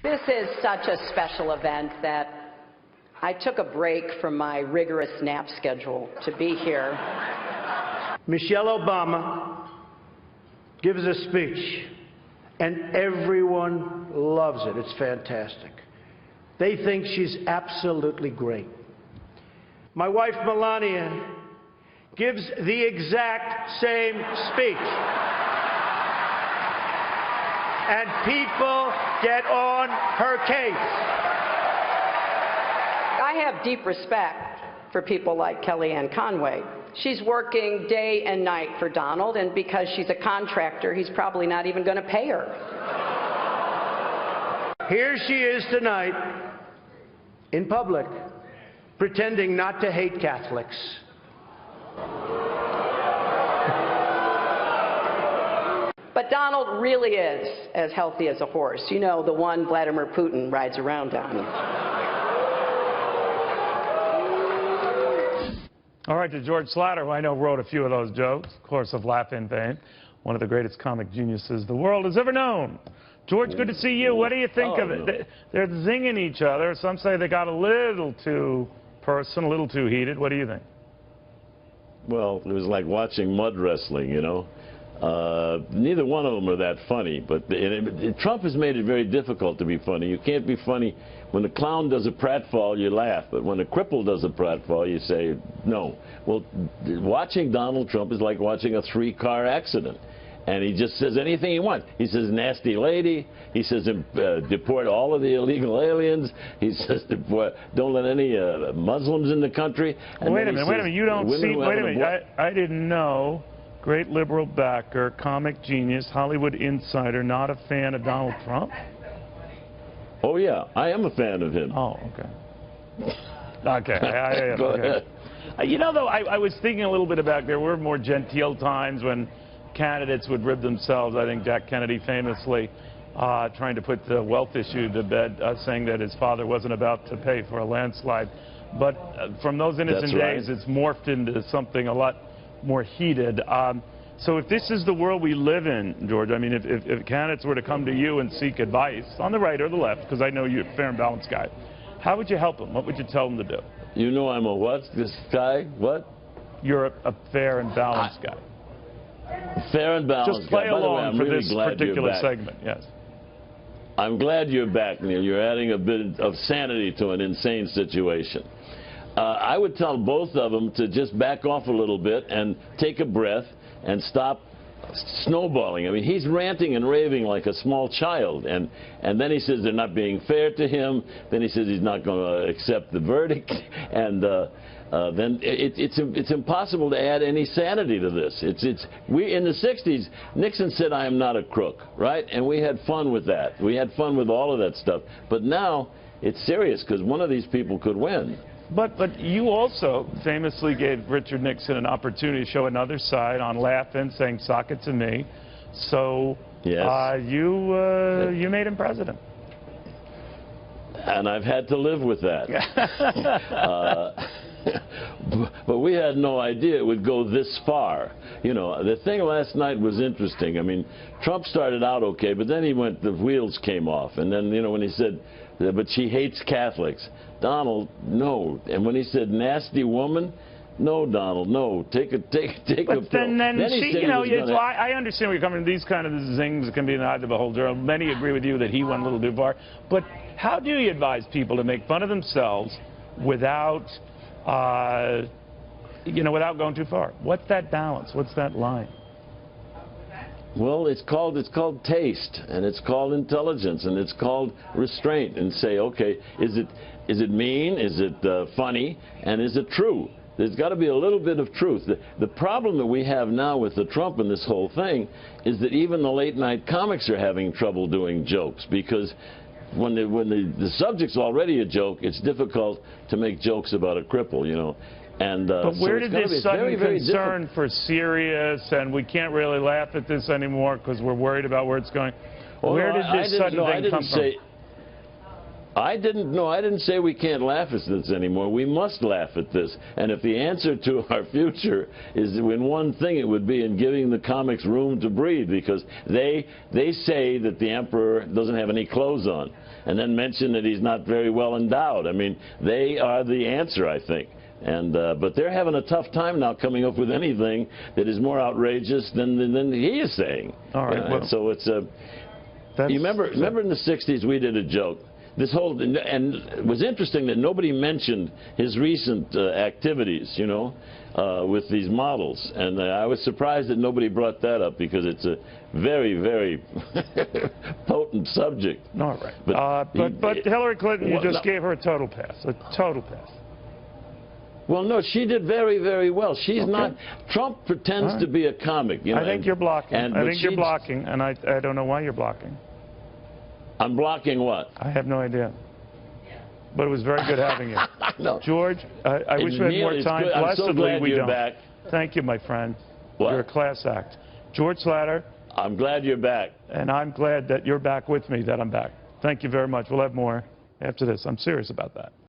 This is such a special event that I took a break from my rigorous nap schedule to be here. Michelle Obama gives a speech, and everyone loves it. It's fantastic. They think she's absolutely great. My wife, Melania, gives the exact same speech. And people get on her case. I have deep respect for people like Kellyanne Conway. She's working day and night for Donald, and because she's a contractor, he's probably not even going to pay her. Here she is tonight, in public, pretending not to hate Catholics. But Donald really is as healthy as a horse. You know, the one Vladimir Putin rides around on. All right, to George Schlatter, who I know wrote a few of those jokes, of course, of laugh-in fame, one of the greatest comic geniuses the world has ever known. George, good to see you. What do you think of it? They're zinging each other. Some say they got a little too personal, a little too heated. What do you think? Well, it was like watching mud wrestling, you know. Neither one of them are that funny, but Trump has made it very difficult to be funny. You can't be funny. When a clown does a pratfall, you laugh, but when a cripple does a pratfall, you say no. Well, watching Donald Trump is like watching a three-car accident, and he just says anything he wants. He says nasty lady, he says deport all of the illegal aliens, he says don't let any Muslims in the country. And wait a minute, you don't see, wait a minute, I didn't know. Great liberal backer, comic genius, Hollywood insider, not a fan of Donald Trump? Oh, yeah, I am a fan of him. Oh, okay. Okay. Go ahead. You know, though, I was thinking a little bit about there were more genteel times when candidates would rib themselves. I think Jack Kennedy famously trying to put the wealth issue to bed, saying that his father wasn't about to pay for a landslide. But from those innocent days, it's morphed into something a lot more heated. So if this is the world we live in, George, I mean, if candidates were to come to you and seek advice, on the right or the left, because I know you're a fair and balanced guy, how would you help them? What would you tell them to do? You know I'm a what? This guy? What? You're a fair and balanced guy. Fair and balanced. Just play along for this particular segment, yes. I'm glad you're back, Neil. You're adding a bit of sanity to an insane situation. I would tell both of them to just back off a little bit and take a breath and stop snowballing. I mean, he's ranting and raving like a small child, and then he says they're not being fair to him. Then he says he's not going to accept the verdict, and then it's impossible to add any sanity to this. We in the 60s, Nixon said, "I am not a crook," right? And we had fun with that. We had fun with all of that stuff. But now it's serious because one of these people could win. But you also famously gave Richard Nixon an opportunity to show another side on Laugh-In, saying "sock it to me." So yes. You made him president. And I've had to live with that. But we had no idea it would go this far. You know, the thing last night was interesting. I mean, Trump started out okay, but then the wheels came off. And then, you know, when he said, but she hates Catholics. Donald, no. And when he said nasty woman, no, Donald, no. Take a pill. But then she, you know, I understand where you're coming from. These kind of zings can be in the eye of the beholder. Many agree with you that he went a little too far. But how do you advise people to make fun of themselves without, without going too far? What's that balance? What's that line? Well, it's called taste, and it's called intelligence, and it's called restraint. And say, okay, is it mean? Is it funny? And is it true? There's got to be a little bit of truth. The problem that we have now with the Trump and this whole thing is that even the late-night comics are having trouble doing jokes, because when the subject's already a joke, it's difficult to make jokes about a cripple, you know. And, but where did this sudden concern for serious, and we can't really laugh at this anymore because we're worried about where it's going? Where did this sudden thing come from? I didn't say we can't laugh at this anymore. We must laugh at this. And if the answer to our future is in one thing, it would be in giving the comics room to breathe, because they say that the emperor doesn't have any clothes on, and then mention that he's not very well endowed. I mean, they are the answer, I think. And but they're having a tough time now coming up with anything that is more outrageous than he is saying. All right. Well, so it's a. You remember in the '60s we did a joke. This whole, and it was interesting that nobody mentioned his recent activities, you know, with these models. And I was surprised that nobody brought that up, because it's a very, very potent subject. All right. But Hillary Clinton, you just gave her a total pass. A total pass. Well, no, she did very, very well. She's not. Trump pretends to be a comic. You know, I think you're blocking. I think you're blocking, and I don't know why you're blocking. I'm blocking what? I have no idea. But it was very good having you. No. George, I wish we had more time. I'm so glad we you're don't. back. Thank you, my friend. What? You're a class act. George Schlatter. I'm glad you're back. And I'm glad that you're back with me, that I'm back. Thank you very much. We'll have more after this. I'm serious about that.